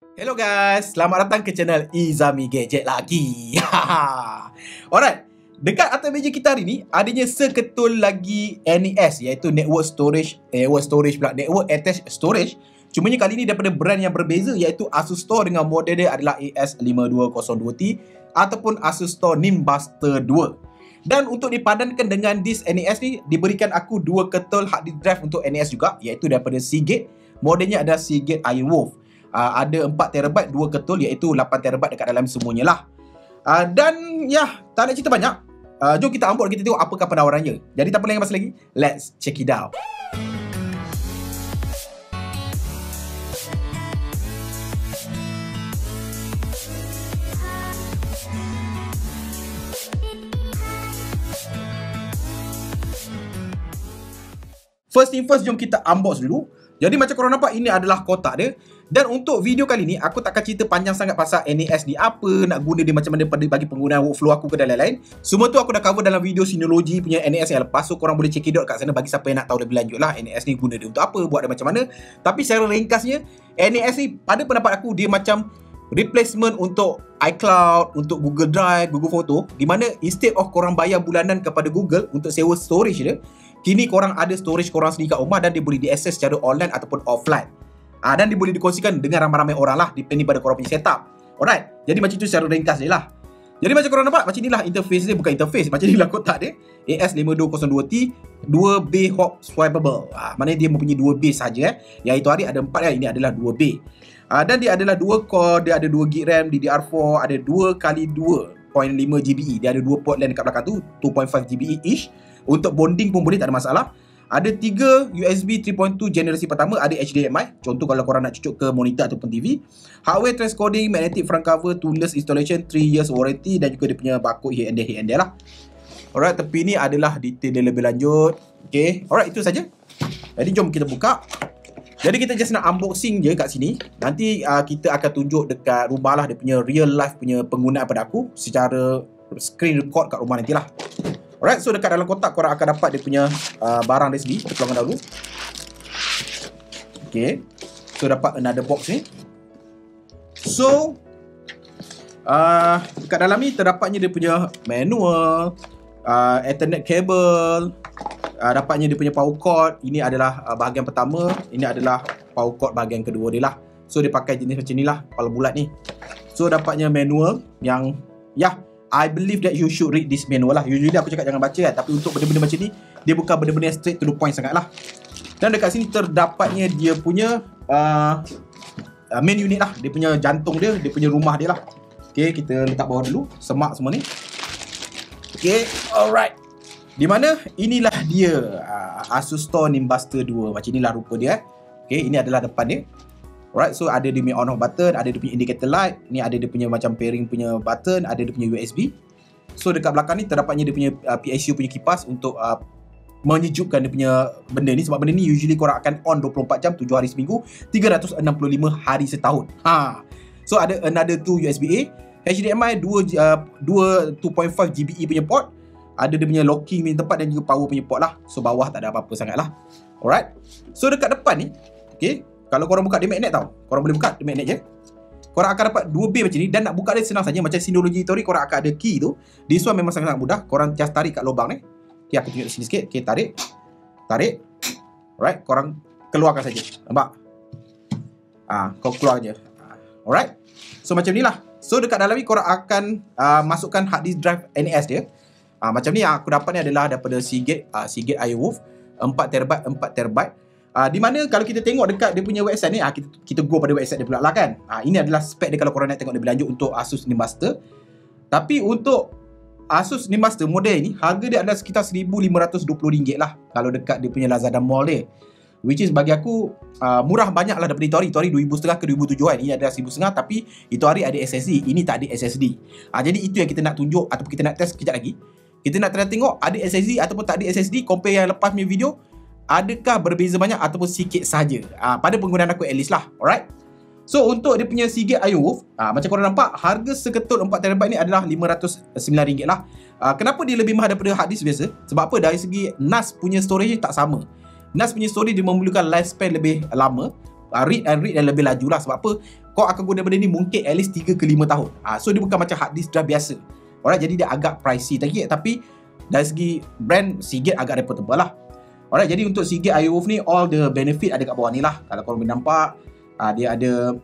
Hello guys, selamat datang ke channel Izami Gadget lagi. Alright, dekat atas meja kita hari ni adanya seketul lagi NAS, iaitu Network Attached Storage. Cumanya kali ni daripada brand yang berbeza, iaitu Asus Store dengan model dia adalah AS5202T ataupun Asus Store Nimbus 2. Dan untuk dipadankan dengan disk NAS ni, diberikan aku dua ketul hard disk drive untuk NAS juga, iaitu daripada Seagate. Modelnya adalah Seagate Airwolf. Ada 4TB dua ketul, iaitu 8TB dekat dalam semuanya lah. Dan ya, tak nak cerita banyak. Jom kita unbox, kita tengok apakah penawarannya. Jadi tanpa lagi masa lagi, let's check it out. First thing first, jom kita unbox dulu. Jadi macam korang nampak, ini adalah kotak dia. Dan untuk video kali ni, aku takkan cerita panjang sangat pasal NAS ni, apa, nak guna dia macam mana bagi penggunaan workflow aku ke dan lain-lain. Semua tu aku dah cover dalam video Synology punya NAS yang lepas. So korang boleh check it out kat sana bagi siapa yang nak tahu lebih lanjut lah NAS ni guna dia untuk apa, buat dia macam mana. Tapi secara ringkasnya, NAS ni pada pendapat aku dia macam replacement untuk iCloud, untuk Google Drive, Google Photo, di mana instead of korang bayar bulanan kepada Google untuk sewa storage dia, kini korang ada storage korang sendiri kat rumah dan dia boleh diakses secara online ataupun offline. Dan dia boleh dikongsikan dengan ramai-ramai orang lah, depending pada korang punya setup. Alright, jadi macam tu secara ringkas je lah. Jadi macam korang nampak, macam inilah interface dia, bukan interface, macam inilah kotak dia. AS5202T 2 bay hot swappable. Maknanya dia mempunyai 2 bay saja. Yang itu hari ada 4 ini adalah 2 bay. Dan dia adalah 2 core, dia ada 2GB RAM, DDR4, ada 2x2.5 GBE. Dia ada 2 port LAN dekat belakang tu, 2.5 GBE each. Untuk bonding pun boleh, tak ada masalah. Ada 3 USB 3.2 generasi pertama, ada HDMI. Contoh kalau korang nak cucuk ke monitor ataupun TV. Hardware transcoding, magnetic front cover, toolless installation, 3 years warranty dan juga dia punya barcode here and there lah. Alright, tepi ni adalah detail dia lebih lanjut. Okay, alright, itu saja. Jadi jom kita buka. Jadi kita just nak unboxing je kat sini. Nanti kita akan tunjuk dekat rumah lah dia punya real life punya penggunaan pada aku secara screen record kat rumah nantilah. Alright, so dekat dalam kotak korang akan dapat dia punya barang dia sendiri. Kita keluarkan dahulu. Okay, so dapat another box ni. So dekat dalam ni terdapatnya dia punya manual, Ethernet cable, dapatnya dia punya power cord. Ini adalah bahagian pertama. Ini adalah power cord bahagian kedua dia lah. So dia pakai jenis macam ni lah, kepala bulat ni. So dapatnya manual yang I believe that you should read this manual lah. Usually aku cakap jangan baca kan, tapi untuk benda-benda macam ni, dia bukan benda-benda straight to the point sangat lah. Dan dekat sini terdapatnya dia punya main unit lah. Dia punya jantung dia, dia punya rumah dia lah. Okay, kita letak bawah dulu, semak semua ni. Okay, alright. Di mana inilah dia Asus Store Nimbus 2. Macam inilah rupa dia. Okay, ini adalah depan dia. Alright, so ada dia punya on off button, ada dia punya indicator light, ni ada dia punya macam pairing punya button, ada dia punya USB. So dekat belakang ni terdapatnya dia punya PICU punya kipas untuk menyejukkan dia punya benda ni. Sebab benda ni usually korang akan on 24 jam, 7 hari seminggu, 365 hari setahun. So ada another 2 USB-A, HDMI 2.5 GBE punya port, ada dia punya locking punya tempat dan juga power punya port lah. So bawah tak ada apa-apa sangat lah. Alright, so dekat depan ni, okay, kalau korang buka dia magnet tau. Korang boleh buka dia magnet je. Korang akan dapat 2 bay macam ni. Dan nak buka dia senang saja. Macam Synology Theory, korang akan ada key tu. This one memang sangat mudah. Korang just tarik kat lubang ni. Okay, aku tunjuk di sini sikit. Okay, tarik. Tarik. Alright, korang keluarkan saja. Nampak? Kau keluar je. Alright. So macam ni lah. So dekat dalam ni korang akan masukkan hard disk drive NAS dia. Macam ni yang aku dapat ni adalah daripada Seagate Airwolf 4TB 4TB. Di mana kalau kita tengok dekat dia punya website ni, kita go pada website dia pula lah kan. Ini adalah spek dia kalau korang nak tengok lebih lanjut untuk Asus Nimbus 2. Tapi untuk Asus Nimbus 2 model ni, harga dia adalah sekitar RM1,520 lah kalau dekat dia punya Lazada Mall dia. Which is bagi aku murah banyak lah daripada itu hari. Itu hari RM2,500 ke RM2,700 kan. Ini adalah RM1,500 tapi itu hari ada SSD. Ini tak ada SSD. Jadi itu yang kita nak tunjuk ataupun kita nak test kejap lagi. Kita nak tengok ada SSD ataupun tak ada SSD. Compare yang lepas punya video, adakah berbeza banyak ataupun sikit saja pada penggunaan aku at least lah. Alright. So untuk dia punya Seagate Airwolf, macam korang nampak, harga seketul 4TB ni adalah RM509 lah. Kenapa dia lebih mahal daripada hard disk biasa? Sebab apa? Dari segi NAS punya storage tak sama. NAS punya storage dia memerlukan lifespan lebih lama, read and read dan lebih laju lah. Sebab apa? kau akan guna benda ni mungkin at least 3 ke 5 tahun. So dia bukan macam hard disk drive biasa. Alright, jadi dia agak pricey lagi, tapi dari segi brand Seagate agak reputable lah. Alright, jadi untuk Seagate IOWolf ni all the benefit ada kat bawah ni lah. Kalau korang boleh nampak, dia ada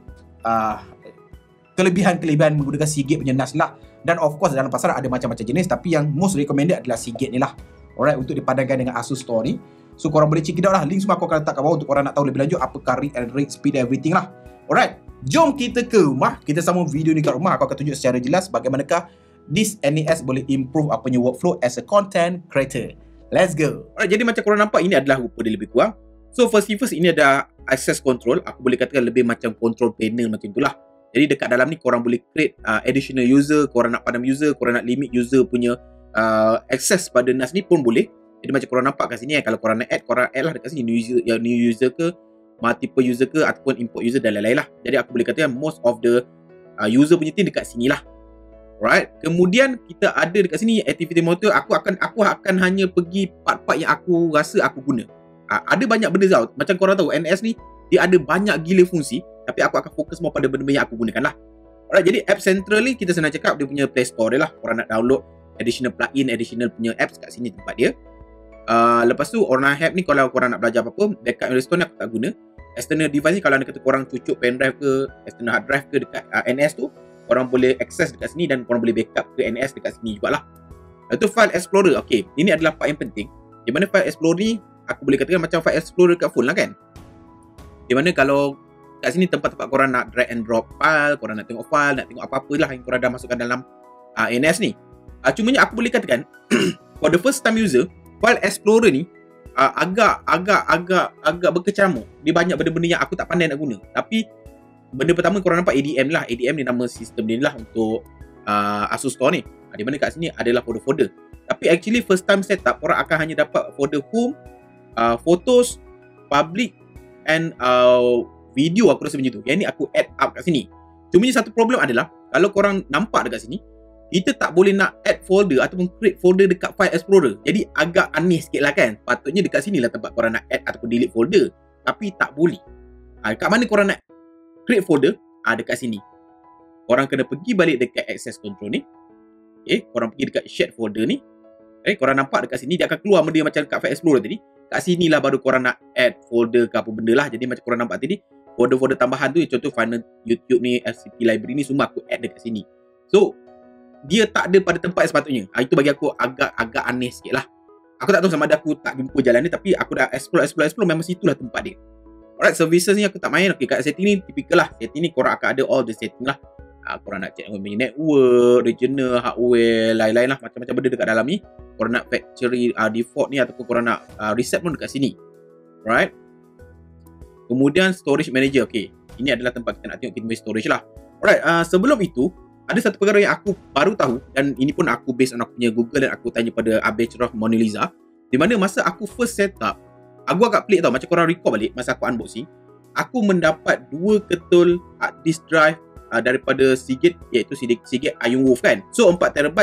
kelebihan-kelebihan menggunakan Seagate punya NAS lah. Dan of course dalam pasaran ada macam-macam jenis, tapi yang most recommended adalah Seagate ni lah. Alright, untuk dipadankan dengan Asus Store ni. So korang boleh check it out lah. Link semua aku akan letak kat bawah untuk korang nak tahu lebih lanjut apakah read and rate speed everything lah. Alright, jom kita ke rumah. Kita sambung video ni kat rumah. Aku akan tunjuk secara jelas bagaimanakah this NAS boleh improve apa punya workflow as a content creator. Let's go. Alright, jadi macam korang nampak, ini adalah rupa dia lebih kurang. So first ini ada access control. Aku boleh katakan lebih macam control panel macam itulah. Jadi dekat dalam ni korang boleh create additional user. Korang nak padam user, korang nak limit user punya access pada NAS ni pun boleh. Jadi macam korang nampak kat sini, kalau korang nak add, korang add lah dekat sini new user ke, multiple user ke, ataupun import user dan lain-lain lah. Jadi aku boleh katakan most of the user punya team dekat sini lah. Alright, kemudian kita ada dekat sini activity monitor. Aku akan hanya pergi part-part yang aku rasa aku guna. Ada banyak benda tau. Macam korang tahu, NAS ni dia ada banyak gila fungsi, tapi aku akan fokus more pada benda-benda yang aku gunakan lah. Alright, jadi App Central ni kita senang cakap dia punya Play Store dia lah. Korang nak download additional plugin, additional punya apps kat sini tempat dia. Lepas tu Ornahab ni kalau korang nak belajar apa-apa, backup and restore ni aku tak guna. External device ni kalau anda kata korang cucuk pendrive ke, external hard drive ke dekat NAS tu, korang boleh access dekat sini dan korang boleh backup ke NAS dekat sini jugalah. Lepas tu File Explorer. Okay, ini adalah part yang penting. Di mana File Explorer ni aku boleh katakan macam File Explorer kat phone lah kan. Di mana kalau kat sini tempat-tempat korang nak drag and drop file, korang nak tengok file, nak tengok apa-apa lah yang korang dah masukkan dalam NAS ni. Cumanya aku boleh katakan for the first time user, File Explorer ni agak berkecamuk. Dia banyak benda-benda yang aku tak pandai nak guna. Tapi benda pertama korang nampak ADM lah. ADM ni nama sistem dia lah untuk Asus Store ni. Di mana kat sini adalah folder-folder. Tapi actually first time setup korang akan hanya dapat folder home, photos, public and video. Aku rasa macam tu. Yang ni aku add up kat sini. Cumanya satu problem adalah kalau korang nampak dekat sini, kita tak boleh nak add folder ataupun create folder dekat File Explorer. Jadi agak aneh sikit lah kan. Patutnya dekat sini lah tempat korang nak add ataupun delete folder. Tapi tak boleh. Kat mana korang nak create folder? Dekat sini. Korang kena pergi balik dekat access control ni. Okay, korang pergi dekat shared folder ni. Okay, korang nampak dekat sini dia akan keluar benda macam dekat File Explorer tadi. Kat sini lah baru korang nak add folder ke apa benda lah. Jadi macam korang nampak tadi, folder-folder tambahan tu, contoh final YouTube ni, FCP library ni semua aku add dekat sini. So dia tak ada pada tempat yang sepatutnya. Itu bagi aku agak aneh sikit lah. Aku tak tahu sama ada aku tak jumpa jalan ni, tapi aku dah explore memang situlah tempat dia. Alright, services ni aku tak main. Okay, kat setting ni typical lah. Setting ni korang akan ada all the setting lah. Korang nak check network, regional, hardware, lain-lain lah. Macam-macam benda dekat dalam ni. Korang nak factory default ni ataupun korang nak reset pun dekat sini. Alright. Kemudian storage manager. Okay, ini adalah tempat kita nak tengok kita punya storage lah. Alright, sebelum itu ada satu perkara yang aku baru tahu, dan ini pun aku based on aku punya Google dan aku tanya pada Abel Cerah Mona Lisa. Di mana masa aku first set up, aku agak pelik tau. Macam korang record balik masa aku unboxing, aku mendapat 2 ketul hard disk drive daripada Seagate, iaitu Seagate IOWolf kan. So 4TB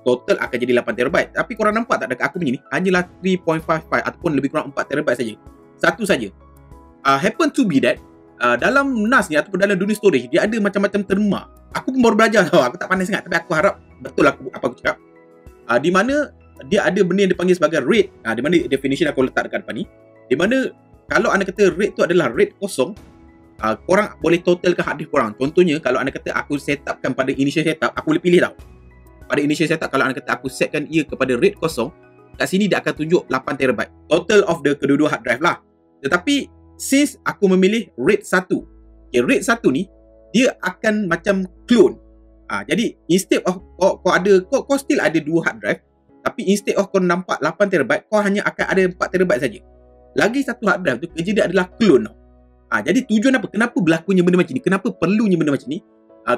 total akan jadi 8TB. Tapi korang nampak tak dekat aku punya ni hanyalah 3.55 ataupun lebih kurang 4TB saja. Satu saja. Happen to be that dalam NAS ni ataupun dalam dunia storage dia ada macam-macam terma. Aku pun baru belajar tau. Aku tak pandai sangat, tapi aku harap betul apa aku cakap. Di mana dia ada benda yang dipanggil sebagai RAID. Di mana definition aku letak dekat depan ni. Di mana kalau anda kata RAID tu adalah RAID kosong, korang boleh totalkan hard disk korang. Contohnya kalau anda kata aku set upkan pada initial setup, aku boleh pilih tau. Pada initial setup kalau anda kata aku setkan ia kepada RAID kosong, kat sini dia akan tunjuk 8TB. Total of the kedua-dua hard drive lah. Tetapi since aku memilih RAID 1, okay, RAID 1 ni dia akan macam clone. Jadi instead of kau still ada 2 hard drive, tapi instead of kau nampak 8TB, kau hanya akan ada 4TB saja. Lagi satu hard drive tu kerja dia adalah clone. Jadi tujuan apa? Kenapa berlakunya benda macam ni? Kenapa perlunya benda macam ni?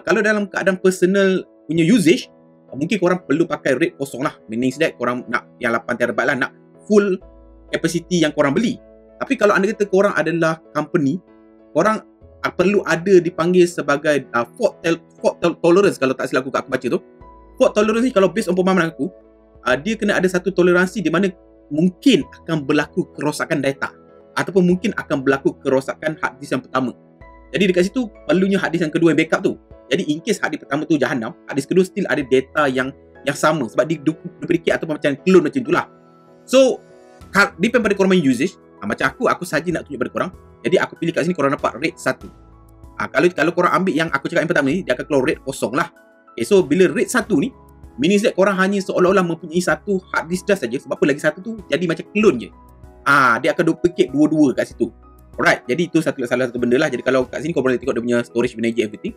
Kalau dalam keadaan personal punya usage, mungkin korang perlu pakai RAID kosong lah. Meaning that korang nak yang 8TB lah, nak full capacity yang korang beli. Tapi kalau anda kata korang adalah company, korang perlu ada dipanggil sebagai fault tolerance. Kalau tak silap aku baca tu, fault tolerance ni kalau based on pemahaman aku, dia kena ada satu toleransi di mana mungkin akan berlaku kerosakan data ataupun mungkin akan berlaku kerosakan hard disk yang pertama. Jadi dekat situ perlunya hard disk yang kedua yang backup tu. Jadi in case hard disk pertama tu jahanam, hard disk kedua still ada data yang sama sebab dia duplicate atau macam clone macam itulah. So depend pada korang main usage. Macam aku saja nak tunjuk pada korang. Jadi aku pilih kat sini korang nampak rate 1. Kalau korang ambil yang aku cakap yang pertama ni, dia akan keluar rate kosong lah. Okay, so bila rate 1 ni, meaning that korang hanya seolah-olah mempunyai satu hard disk drive saja. Sebab apa lagi satu tu jadi macam clone je. Dia akan duplicate dua-dua kat situ. Alright, jadi itu salah satu benda lah. Jadi kalau kat sini korang boleh tengok dia punya storage manager everything.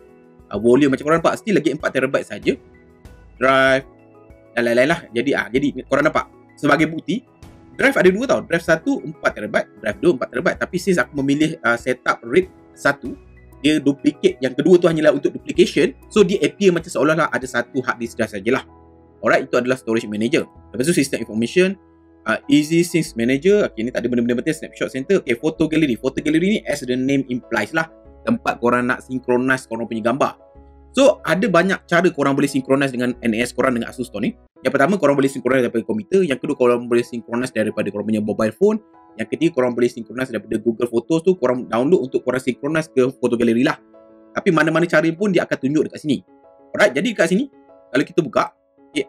Volume macam korang nampak still lagi 4TB saja. Drive dan lain-lain lah. Jadi korang nampak sebagai bukti drive ada dua tau. Drive 1 4TB, drive 2 4TB. Tapi since aku memilih setup rate 1, dia duplicate. Yang kedua tu hanyalah untuk duplication. So dia appear macam seolah-olah ada satu hard disk drive sajalah. Alright, itu adalah storage manager. Lepas tu system information, easy sync manager. Okay, ni tak ada benda-benda penting. Snapshot center. Okay, photo gallery. Photo gallery ni as the name implies lah, tempat korang nak synchronize korang punya gambar. So ada banyak cara korang boleh synchronize dengan NAS korang dengan Asus Store ni. Yang pertama, korang boleh synchronize daripada komputer. Yang kedua, korang boleh synchronize daripada korang punya mobile phone. Yang ketiga, korang boleh synchronize daripada Google Photos tu. Korang download untuk korang synchronize ke photo gallery lah. Tapi mana-mana cara pun dia akan tunjuk dekat sini. Alright, jadi dekat sini kalau kita buka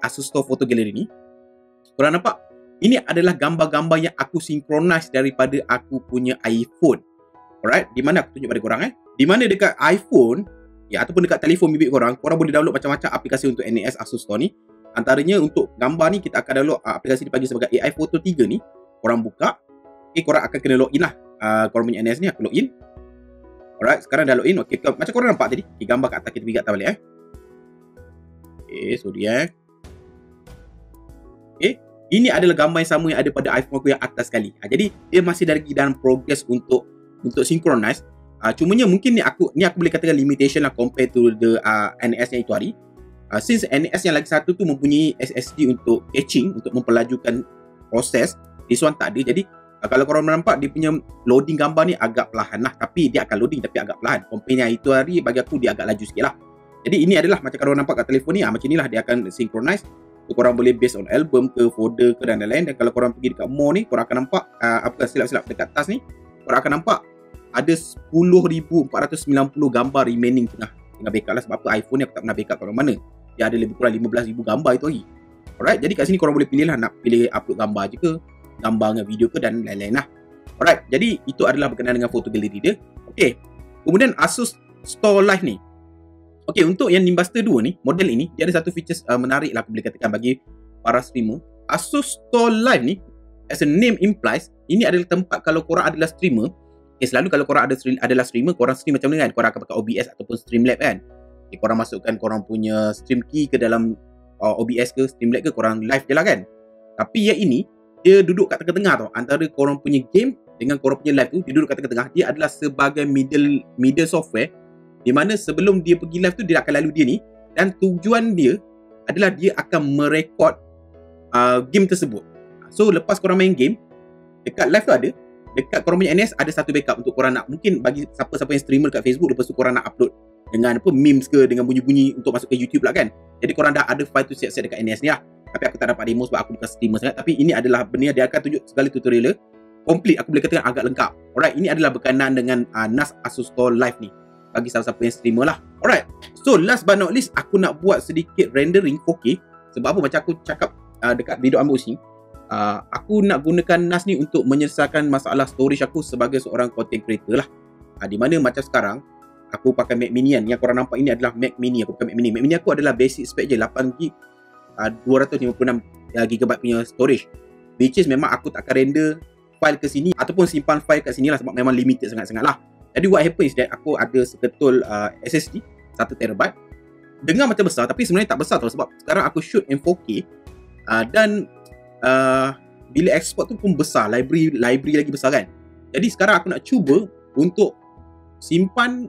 Asus Store Photo Gallery ni, korang nampak ini adalah gambar-gambar yang aku synchronize daripada aku punya iPhone. Alright, di mana aku tunjuk pada korang di mana dekat iPhone ataupun dekat telefon bimbit korang boleh download macam-macam aplikasi untuk NAS Asus Store ni. Antaranya untuk gambar ni kita akan download aplikasi dipanggil sebagai AI Photo 3 ni. Korang buka, korang akan kena login lah. Korang punya NAS ni aku login. Alright, sekarang dah login. Okay, macam korang nampak tadi, gambar kat atas kita pergi kat atas balik Okay, so dia ini adalah gambar yang sama yang ada pada iPhone aku yang atas sekali. Jadi dia masih lagi dalam progress untuk synchronize. Cumanya mungkin ni aku boleh katakan limitation lah compare to the NAS yang itu hari. Since NAS yang lagi satu tu mempunyai SSD untuk caching, untuk mempelajukan proses, this one tak ada. Jadi kalau korang nampak dia punya loading gambar ni agak perlahan lah. Tapi dia akan loading tapi agak perlahan. Compare yang itu hari bagi aku dia agak laju sikit lah. Jadi ini adalah macam korang nampak kat telefon ni, macam inilah dia akan synchronize. So, korang boleh based on album ke, folder ke dan lain-lain. Dan kalau korang pergi dekat mall ni, korang akan nampak silap-silap dekat atas ni, korang akan nampak ada 10,490 gambar remaining tengah backup lah. Sebab apa iPhone ni aku tak pernah backup kat mana. Dia ada lebih kurang 15,000 gambar itu hari. Alright, jadi kat sini korang boleh pilih lah nak pilih upload gambar je ke, gambar dengan video ke dan lain-lain lah. Alright, jadi itu adalah berkenaan dengan photo gallery dia. Okay, kemudian Asus Store Live ni. Okay, untuk yang Nimbus 2 ni, model ini, dia ada satu features menarik lah aku boleh katakan bagi para streamer. Asus Store Live ni, as a name implies, ini adalah tempat kalau korang adalah streamer. Okay, selalu kalau korang adalah streamer, korang stream macam mana kan? Korang akan pakai OBS ataupun Streamlabs kan? Okay, korang masukkan korang punya stream key ke dalam OBS ke, Streamlabs ke, korang live je lah kan? Tapi yang ini, dia duduk kat tengah-tengah tau. Antara korang punya game dengan korang punya live tu, dia duduk kat tengah-tengah. Dia adalah sebagai middle software, di mana sebelum dia pergi live tu, dia akan lalu dia ni. Dan tujuan dia adalah dia akan merekod game tersebut. So, lepas korang main game, dekat live tu ada, dekat korang punya NAS ada satu backup untuk korang nak, mungkin bagi siapa-siapa yang streamer kat Facebook, lepas tu korang nak upload dengan memes ke, dengan bunyi-bunyi untuk masuk ke YouTube lah kan. Jadi korang dah ada file tu siap-siap dekat NAS ni lah. Tapi aku tak dapat demo sebab aku bukan streamer sangat. Tapi ini adalah benda dia akan tunjuk segala tutorial complete, aku boleh katakan agak lengkap. Alright, ini adalah berkenaan dengan NAS Asus Store Live ni bagi siapa-siapa yang streamer lah. Alright, so last but not least, aku nak buat sedikit rendering 4K. Sebab apa, macam aku cakap dekat video unboxing, aku nak gunakan NAS ni untuk menyelesaikan masalah storage aku sebagai seorang content creator lah. Di mana macam sekarang aku pakai Mac Mini kan. Yang korang nampak ini adalah Mac Mini. Aku pakai Mac Mini. Mac Mini aku adalah basic spec je, 8GB 256GB punya storage, which is memang aku tak akan render file ke sini ataupun simpan file kat sini lah, sebab memang limited sangat-sangat lah. Jadi what happen is that aku ada seketul SSD 1TB. Dengar macam besar tapi sebenarnya tak besar tau, sebab sekarang aku shoot in 4K dan bila export tu pun besar, library lagi besar kan. Jadi sekarang aku nak cuba untuk simpan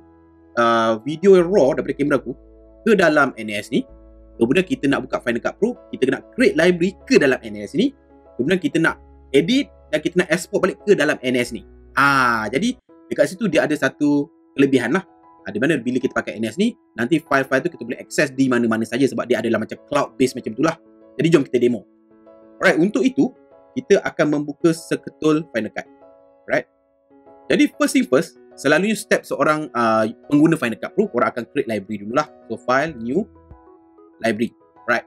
video raw daripada kamera aku ke dalam NAS ni. Kemudian kita nak buka Final Cut Pro, kita nak create library ke dalam NAS ni. Kemudian kita nak edit dan kita nak export balik ke dalam NAS ni. Jadi dekat situ dia ada satu kelebihan lah. Di mana bila kita pakai NAS ni, nanti file-file tu kita boleh akses di mana-mana saja sebab dia adalah macam cloud based macam itulah. Jadi jom kita demo. Alright, untuk itu kita akan membuka seketul Final Cut. Alright. Jadi first thing first, selalunya step seorang pengguna Final Cut Pro, korang akan create library dululah. So file, new, library. Right.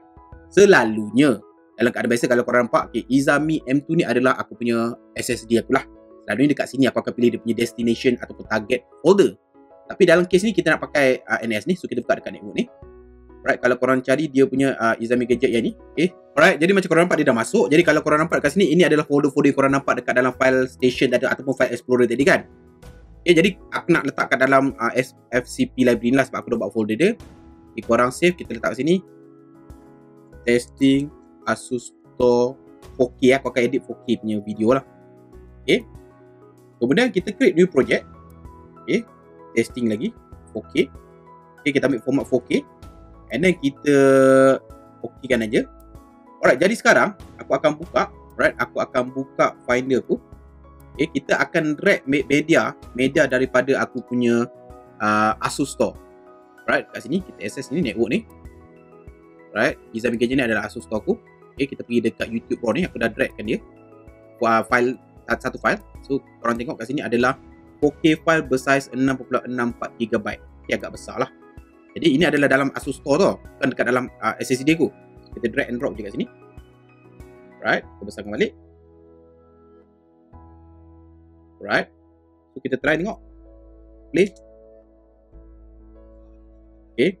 Selalunya dalam keadaan biasa kalau korang nampak, okay, Izami M2 ni adalah aku punya SSD aku lah. Selalunya dekat sini aku akan pilih dia punya destination ataupun target folder. Tapi dalam kes ni kita nak pakai NS ni, so kita buka dekat network ni. Alright, kalau korang cari dia punya Izami gadget yang ni, okay. Alright, jadi macam korang nampak dia dah masuk. Jadi kalau korang nampak dekat sini, ini adalah folder-folder korang nampak dekat dalam file station ataupun file explorer tadi kan. Okay, jadi aku nak letak kat dalam FCP library ni lah sebab aku dah buat folder dia. Okay, korang save, kita letak kat sini. Testing Asus Store 4K, aku akan edit 4K punya video lah. Okay. Kemudian kita create new project. Okay. Testing lagi 4K. Okay, kita ambil format 4K. And then kita okeykan aja. Alright, jadi sekarang aku akan buka, right? Aku akan buka Finder aku. Okay, kita akan drag media daripada aku punya Asus Store. Right, kat sini kita access ni network ni. Right, Izami gadget ni adalah Asus Store aku. Okay, kita pergi dekat YouTube Pro ni, aku dah dragkan dia. File satu file. So korang tengok kat sini adalah 4K file bersaiz 6.64GB. Okay, agak besar lah. Jadi ini adalah dalam Asus Store tau, bukan dekat dalam SSD aku. Kita drag and drop je kat sini. Right, kita besarkan balik. Right, so kita try tengok. Play. Okay.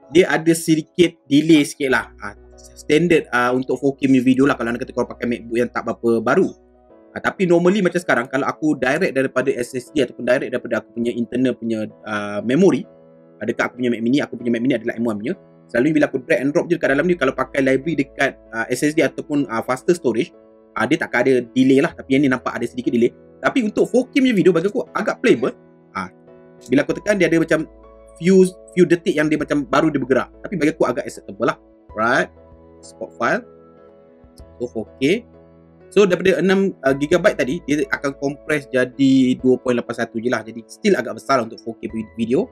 Dia ada sedikit delay sikit lah. Standard untuk 4K video lah kalau anda kata korang pakai MacBook yang tak berapa baru. Tapi normally macam sekarang, kalau aku direct daripada SSD ataupun direct daripada aku punya internal punya memory, dekat aku punya Mac Mini, aku punya Mac Mini adalah M1 punya. Selalunya bila aku drag and drop je dekat dalam ni, kalau pakai library dekat SSD ataupun faster storage, dia takkan ada delay lah. Tapi yang ni nampak ada sedikit delay. Tapi untuk 4K punya video bagi aku agak playable. Bila aku tekan dia ada macam few detik yang dia macam baru dia bergerak. Tapi bagi aku agak acceptable lah. Right, export file. So 4K. So daripada 6GB tadi, dia akan compress jadi 2.81 je lah. Jadi still agak besar lah untuk 4K video.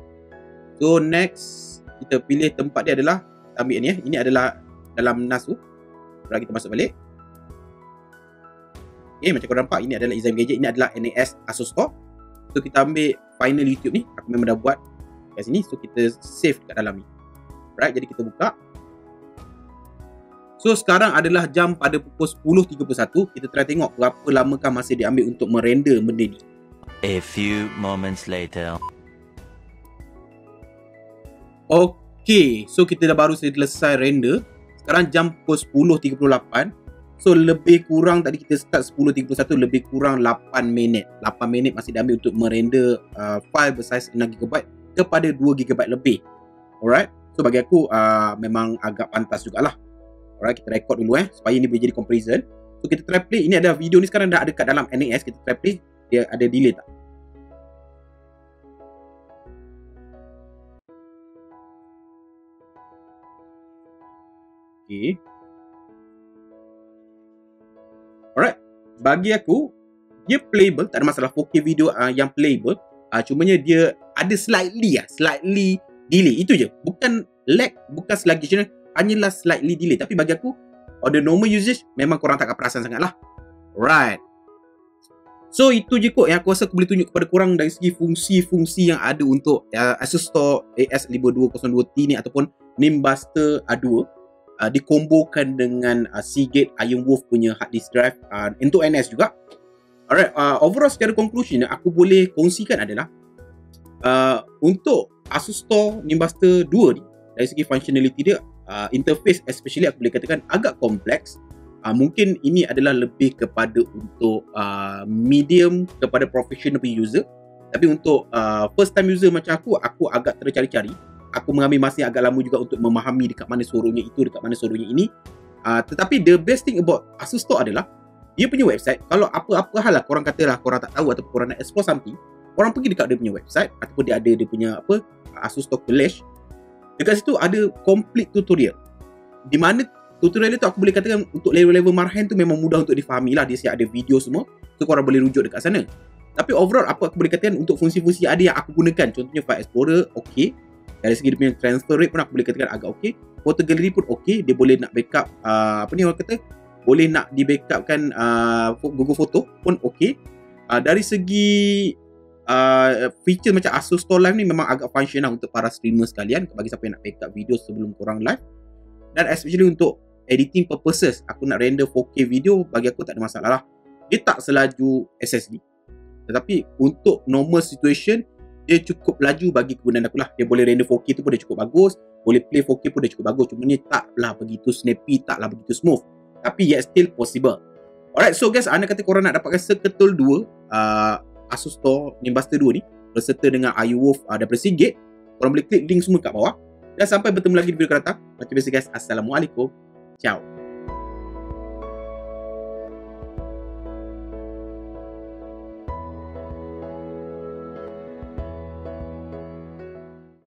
So next, kita pilih tempat dia adalah, kita ambil ni ya. Ini adalah dalam NAS tu. Right, kita masuk balik. Okay, macam korang nampak, ini adalah Izami gadget. Ini adalah NAS Asus Store. So kita ambil final YouTube ni. Aku memang dah buat kat sini. So kita save kat dalam ni. Right, jadi kita buka. So sekarang adalah jam pada pukul 10.31. Kita try tengok berapa lamakah masa dia ambil untuk merender benda ni. A few moments later. Okay, so kita dah baru selesai render. Sekarang jam pukul 10.38. So lebih kurang tadi kita start 10.31, lebih kurang 8 minit. 8 minit masih dia ambil untuk merender file bersaiz 6GB kepada 2GB lebih. Alright, so bagi aku memang agak pantas jugalah. Alright, kita record dulu supaya ini boleh jadi comparison. So kita try play. Ini ada video ni sekarang dah ada kat dalam NAS. Kita try play. Dia ada delay tak? Okay. Alright, bagi aku dia playable, tak ada masalah. 4K video yang playable. Cumanya dia ada slightly delay. Itu je. Bukan lag, bukan sluggish, hanyalah slightly delay. Tapi bagi aku, on the normal usage, memang korang takkan perasan sangat lah. Right. So itu je kot yang aku rasa aku boleh tunjuk kepada korang dari segi fungsi-fungsi yang ada untuk Asus Store AS5202T ni ataupun Nimbus 2 dikombokan dengan Seagate Ironwolf punya hard disk drive untuk NS juga. Alright, overall secara conclusion aku boleh kongsikan adalah untuk Asus Store Nimbus 2 ni, dari segi functionality dia, interface especially aku boleh katakan agak kompleks. Mungkin ini adalah lebih kepada untuk medium kepada professional user. Tapi untuk first time user macam aku agak tercari-cari. Aku mengambil masa yang agak lama juga untuk memahami dekat mana suruhnya itu, dekat mana suruhnya ini. Tetapi the best thing about Asus Store adalah dia punya website. Kalau apa-apa hal lah korang katalah korang tak tahu ataupun korang nak explore something, korang pergi dekat dia punya website ataupun dia ada dia punya Asus Store Flash. Dekat situ ada complete tutorial. Di mana tutorial itu aku boleh katakan untuk level-level marhen tu memang mudah untuk difahami lah. Dia siap ada video semua. So korang boleh rujuk dekat sana. Tapi overall apa aku boleh katakan untuk fungsi-fungsi ada yang aku gunakan. Contohnya File Explorer, okay. Dari segi dia punya transfer rate pun aku boleh katakan agak okay. Photo gallery pun okay. Dia boleh nak backup, apa ni orang kata, boleh nak di backupkan Google Photo pun okey. Dari segi feature macam Asus Store Live ni memang agak fungsional untuk para streamer sekalian, bagi siapa yang nak backup video sebelum korang live. Dan especially untuk editing purposes, aku nak render 4K video, bagi aku tak ada masalah lah. Dia tak selaju SSD, tetapi untuk normal situation dia cukup laju bagi kegunaan aku lah. Dia boleh render 4K tu pun dia cukup bagus, boleh play 4K pun dia cukup bagus. Cuma ni taklah begitu snappy, taklah begitu smooth, tapi yet still possible. Alright, so guys, anda kata korang nak dapatkan seketul 2 Asus Store Nimbus 2 ni berserta dengan iWolf daripada Seagate, korang boleh klik link semua kat bawah. Dan sampai bertemu lagi di video akan datang. Macam biasa guys, Assalamualaikum. Ciao.